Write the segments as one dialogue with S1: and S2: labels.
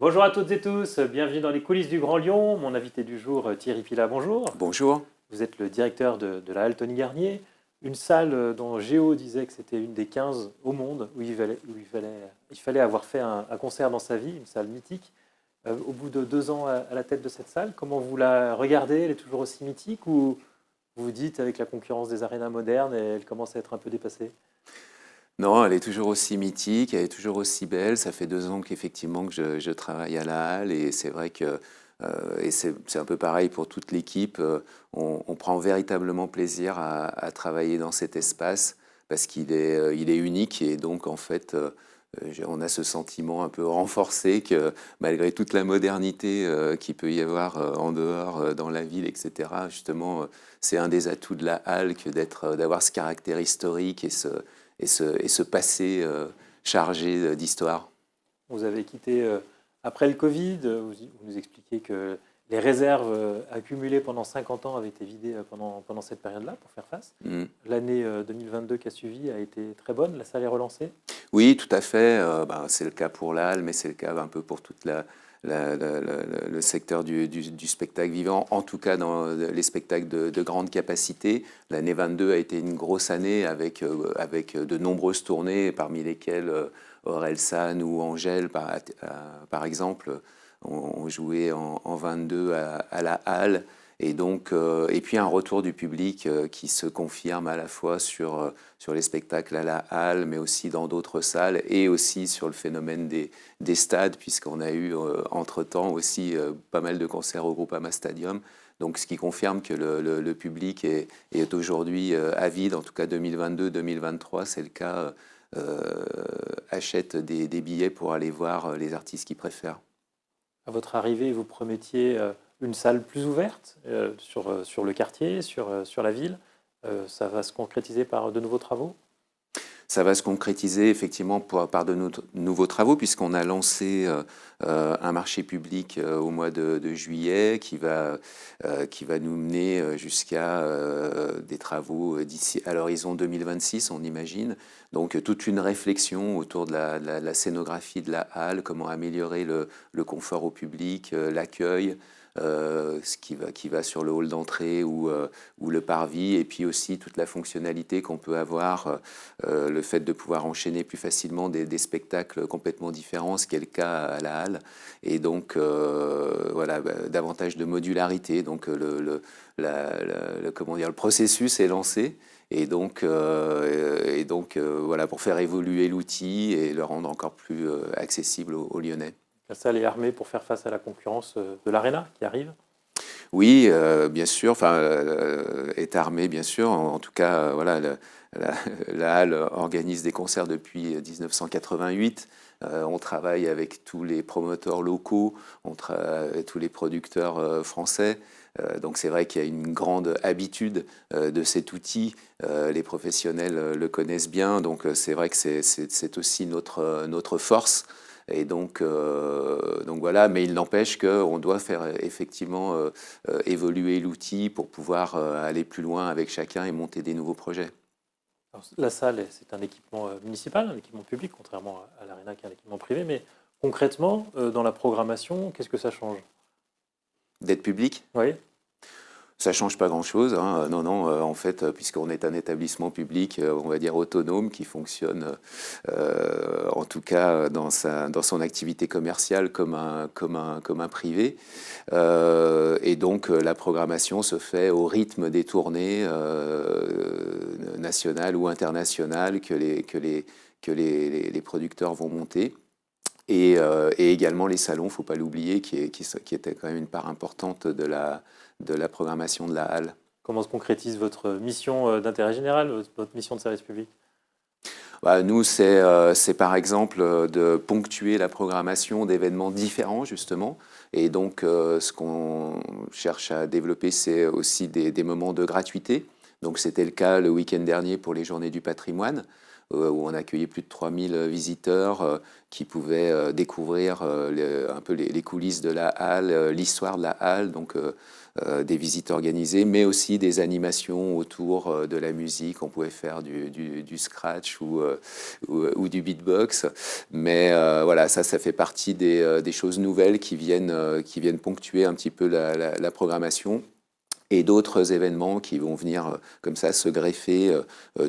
S1: Bonjour à toutes et tous, bienvenue dans les coulisses du Grand Lyon. Mon invité du jour, Thierry Pila, bonjour.
S2: Bonjour.
S1: Vous êtes le directeur de la Halle Tony Garnier, une salle dont Géo disait que c'était une des 15 au monde où il fallait avoir fait un concert dans sa vie, une salle mythique. Au bout de 2 ans à la tête de cette salle, comment vous la regardez? Elle est toujours aussi mythique ou vous vous dites avec la concurrence des arénas modernes, elle commence à être un peu dépassée?
S2: Non, elle est toujours aussi mythique, elle est toujours aussi belle. Ça fait 2 ans qu'effectivement que je travaille à la Halle et c'est vrai que et c'est un peu pareil pour toute l'équipe. On prend véritablement plaisir à travailler dans cet espace parce qu'il est unique et donc en fait on a ce sentiment un peu renforcé que malgré toute la modernité qu'il peut y avoir en dehors dans la ville, etc. Justement, c'est un des atouts de la Halle que d'avoir ce caractère historique et ce passé chargé d'histoire.
S1: Vous avez quitté après le Covid, vous nous expliquez que les réserves accumulées pendant 50 ans avaient été vidées pendant cette période-là pour faire face.
S2: Mm.
S1: L'année 2022 qui a suivi a été très bonne, la salle est relancée.
S2: Oui, tout à fait. C'est le cas pour la Halle, mais c'est le cas un peu pour toute le secteur du spectacle vivant, en tout cas dans les spectacles de grande capacité. L'année 22 a été une grosse année avec de nombreuses tournées, parmi lesquelles Orelsan ou Angèle, par exemple, ont joué en 22 à la Halle. Et donc, et puis un retour du public qui se confirme à la fois sur les spectacles à la Halle, mais aussi dans d'autres salles, et aussi sur le phénomène des stades, puisqu'on a eu entre-temps aussi pas mal de concerts au Groupama Stadium. Donc, ce qui confirme que le public est aujourd'hui avide, en tout cas 2022-2023, c'est le cas, achète des billets pour aller voir les artistes qu'ils préfèrent.
S1: À votre arrivée, vous promettiez une salle plus ouverte sur le quartier, sur la ville. Ça va se concrétiser par de nouveaux travaux?
S2: Ça va se concrétiser effectivement par de nouveaux travaux, puisqu'on a lancé un marché public au mois de juillet qui va nous mener jusqu'à des travaux d'ici à l'horizon 2026, on imagine. Donc toute une réflexion autour de la scénographie de la halle, comment améliorer le confort au public, l'accueil. Ce qui va sur le hall d'entrée ou le parvis, et puis aussi toute la fonctionnalité qu'on peut avoir, le fait de pouvoir enchaîner plus facilement des spectacles complètement différents, ce qui est le cas à la Halle, et donc voilà, davantage de modularité. Donc comment dire, le processus est lancé. Et donc voilà, pour faire évoluer l'outil et le rendre encore plus accessible aux Lyonnais.
S1: La salle est armée pour faire face à la concurrence de l'Arena qui arrive.
S2: Oui, bien sûr, enfin, est armée, bien sûr. En tout cas, voilà, la Halle organise des concerts depuis 1988. On travaille avec tous les promoteurs locaux, avec tous les producteurs français. Donc c'est vrai qu'il y a une grande habitude de cet outil. Les professionnels le connaissent bien, donc c'est vrai que c'est aussi notre force. Et donc voilà, mais il n'empêche qu'on doit faire effectivement évoluer l'outil pour pouvoir aller plus loin avec chacun et monter des nouveaux projets.
S1: Alors, la salle, c'est un équipement municipal, un équipement public, contrairement à l'Arena qui est un équipement privé. Mais concrètement, dans la programmation, qu'est-ce que ça change?
S2: D'être public?
S1: Oui.
S2: Ça change pas grand-chose, hein. Non, non, en fait, puisqu'on est un établissement public, on va dire autonome, qui fonctionne, en tout cas dans son activité commerciale comme un privé. Et donc, la programmation se fait au rythme des tournées nationales ou internationales que les producteurs vont monter. Et également les salons, il ne faut pas l'oublier, qui était quand même une part importante de la programmation de la Halle.
S1: Comment se concrétise votre mission d'intérêt général, votre mission de service public?
S2: Nous, c'est par exemple de ponctuer la programmation d'événements différents, justement. Et donc, ce qu'on cherche à développer, c'est aussi des moments de gratuité. Donc, c'était le cas le week-end dernier pour les Journées du patrimoine, où on accueillait plus de 3000 visiteurs qui pouvaient découvrir un peu les coulisses de la halle, l'histoire de la halle, donc des visites organisées, mais aussi des animations autour de la musique. On pouvait faire du scratch ou du beatbox. Mais voilà, ça fait partie des choses nouvelles qui viennent ponctuer un petit peu la programmation. Et d'autres événements qui vont venir comme ça se greffer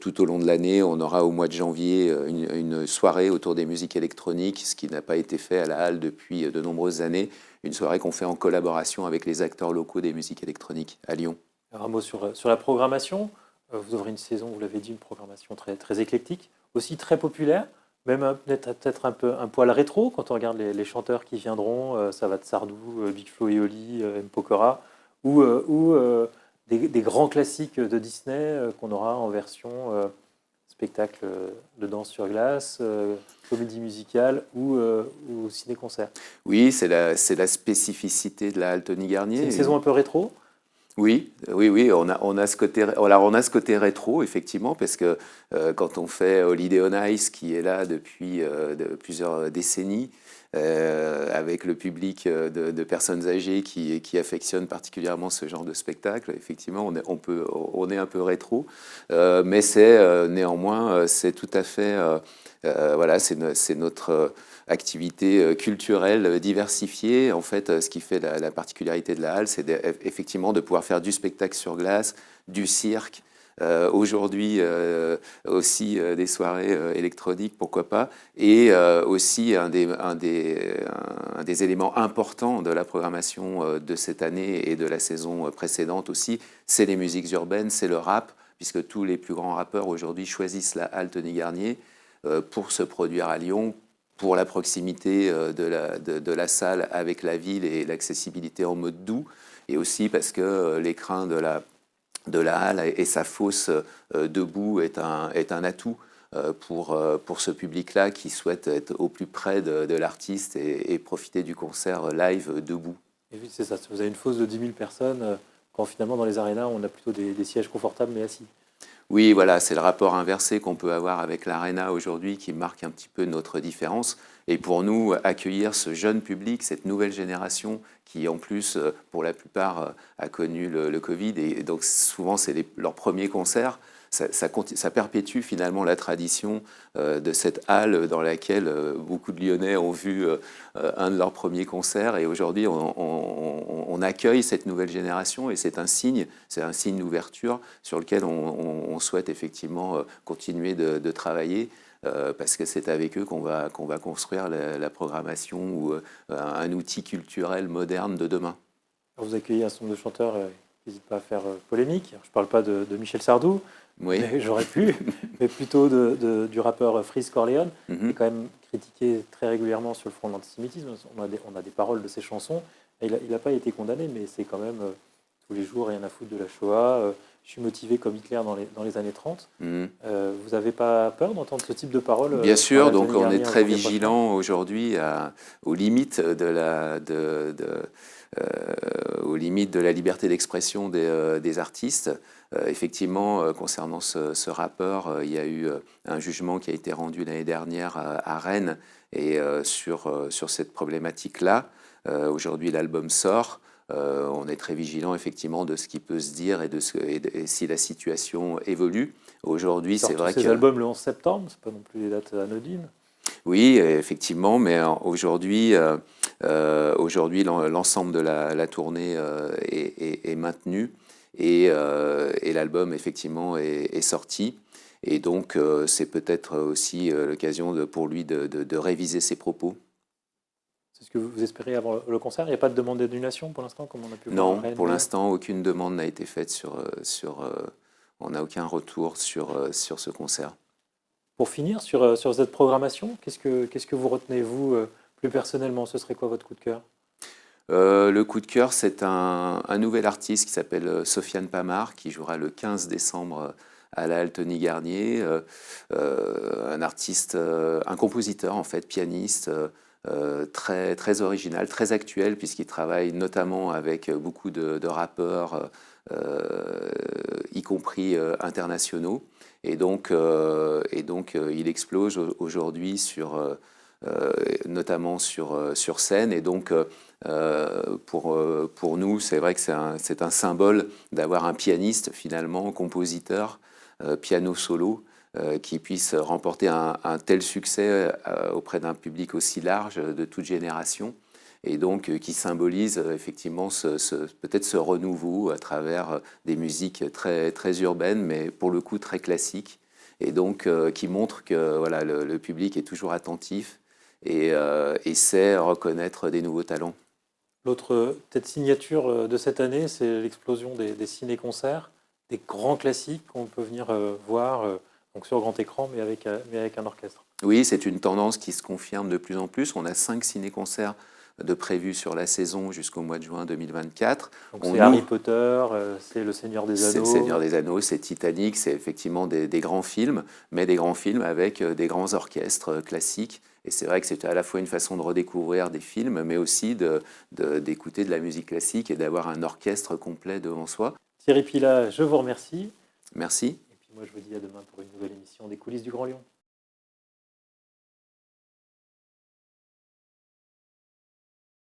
S2: tout au long de l'année. On aura au mois de janvier une soirée autour des musiques électroniques, ce qui n'a pas été fait à la Halle depuis de nombreuses années. Une soirée qu'on fait en collaboration avec les acteurs locaux des musiques électroniques à Lyon.
S1: Alors, un mot sur la programmation. Vous aurez une saison, vous l'avez dit, une programmation très, très éclectique, aussi très populaire, même peut-être un poil rétro quand on regarde les chanteurs qui viendront. Ça va de Sardou, Big Flo et Oli, M. Pokora, ou des grands classiques de Disney qu'on aura en version spectacle de danse sur glace, comédie musicale ou ciné-concert.
S2: Oui, c'est la spécificité de la Halle Tony Garnier.
S1: C'est une saison un peu rétro.
S2: Oui, on a ce côté, alors on a ce côté rétro effectivement parce que quand on fait Holiday on Ice qui est là depuis plusieurs décennies avec le public de personnes âgées qui affectionnent particulièrement ce genre de spectacle, effectivement on est un peu rétro, mais c'est néanmoins c'est tout à fait voilà, c'est notre activité culturelle diversifiée. En fait, ce qui fait la particularité de la Halle, c'est effectivement de pouvoir faire du spectacle sur glace, du cirque, aujourd'hui aussi des soirées électroniques, pourquoi pas, et aussi un des éléments importants de la programmation de cette année et de la saison précédente aussi, c'est les musiques urbaines, c'est le rap, puisque tous les plus grands rappeurs aujourd'hui choisissent la Halle Tony Garnier pour se produire à Lyon, pour la proximité de la salle avec la ville et l'accessibilité en mode doux, et aussi parce que l'écrin de la halle et sa fosse debout est un atout pour ce public-là qui souhaite être au plus près de l'artiste et profiter du concert live debout.
S1: Et oui, c'est ça. Vous avez une fosse de 10 000 personnes, quand finalement dans les arénas, on a plutôt des sièges confortables mais assis.
S2: Oui, voilà, c'est le rapport inversé qu'on peut avoir avec l'Arena aujourd'hui qui marque un petit peu notre différence. Et pour nous, accueillir ce jeune public, cette nouvelle génération qui, en plus, pour la plupart, a connu le Covid, et donc souvent, c'est leurs premiers concerts, ça perpétue finalement la tradition de cette halle dans laquelle beaucoup de Lyonnais ont vu un de leurs premiers concerts. Et aujourd'hui, on accueille cette nouvelle génération et c'est un signe d'ouverture sur lequel on souhaite effectivement continuer de travailler. Parce que c'est avec eux qu'on va construire la programmation ou un outil culturel moderne de demain.
S1: Alors vous accueillez un certain nombre de chanteurs qui n'hésitent pas à faire polémique. Je ne parle pas de Michel Sardou,
S2: oui.
S1: Mais j'aurais pu, mais plutôt du rappeur Freeze Corleone, qui est quand même critiqué très régulièrement sur le front de l'antisémitisme. On a des paroles de ses chansons. Et il n'a pas été condamné, mais c'est quand même tous les jours rien à foutre de la Shoah. Je suis motivé comme Hitler dans les années 30. Vous n'avez pas peur d'entendre ce type de paroles?
S2: Bien sûr, donc on est très vigilant aujourd'hui aux limites aux limites de la liberté d'expression des artistes. Effectivement, concernant ce rappeur, il y a eu un jugement qui a été rendu l'année dernière à Rennes et sur cette problématique-là. Aujourd'hui, l'album sort. On est très vigilant effectivement de ce qui peut se dire et si la situation évolue. Aujourd'hui, c'est vrai que...
S1: Ces albums le 11 septembre, c'est pas non plus des dates anodines.
S2: Oui, effectivement, mais aujourd'hui, l'ensemble de la tournée est maintenu et l'album effectivement est sorti. Et donc, c'est peut-être aussi l'occasion pour lui de réviser ses propos.
S1: C'est ce que vous espérez avant le concert? Il n'y a pas de demande d'annulation pour l'instant, comme on a pu
S2: voir?
S1: Non,
S2: pour l'instant, aucune demande n'a été faite on n'a aucun retour sur ce concert.
S1: Pour finir, sur cette programmation, qu'est-ce que vous retenez, vous, plus personnellement? Ce serait quoi votre coup de cœur?
S2: Le coup de cœur, c'est un nouvel artiste qui s'appelle Sofiane Pamar, qui jouera le 15 décembre à la Halle Tony Garnier. Un artiste, un compositeur, en fait, pianiste, très original, très actuel, puisqu'il travaille notamment avec beaucoup de rappeurs y compris internationaux. Et donc il explose aujourd'hui notamment sur scène. Et donc, pour nous, c'est vrai que c'est un symbole d'avoir un pianiste, finalement, compositeur, piano solo, qui puisse remporter un tel succès auprès d'un public aussi large, de toute génération, et donc qui symbolise effectivement peut-être ce renouveau à travers des musiques très, très urbaines, mais pour le coup très classiques, et donc qui montre que voilà, le public est toujours attentif et sait reconnaître des nouveaux talents.
S1: L'autre peut-être signature de cette année, c'est l'explosion des ciné-concerts, des grands classiques qu'on peut venir voir donc sur grand écran, mais avec un orchestre.
S2: Oui, c'est une tendance qui se confirme de plus en plus. On a 5 ciné-concerts de prévus sur la saison jusqu'au mois de juin 2024.
S1: Donc c'est Harry Potter, c'est Le Seigneur des Anneaux.
S2: C'est Le Seigneur des Anneaux, c'est Titanic, c'est effectivement des grands films, mais des grands films avec des grands orchestres classiques. Et c'est vrai que c'est à la fois une façon de redécouvrir des films, mais aussi d'écouter de la musique classique et d'avoir un orchestre complet devant soi.
S1: Thierry Pilat, je vous remercie.
S2: Merci.
S1: Et puis moi, je vous dis à demain pour une nouvelle émission des coulisses du Grand Lyon.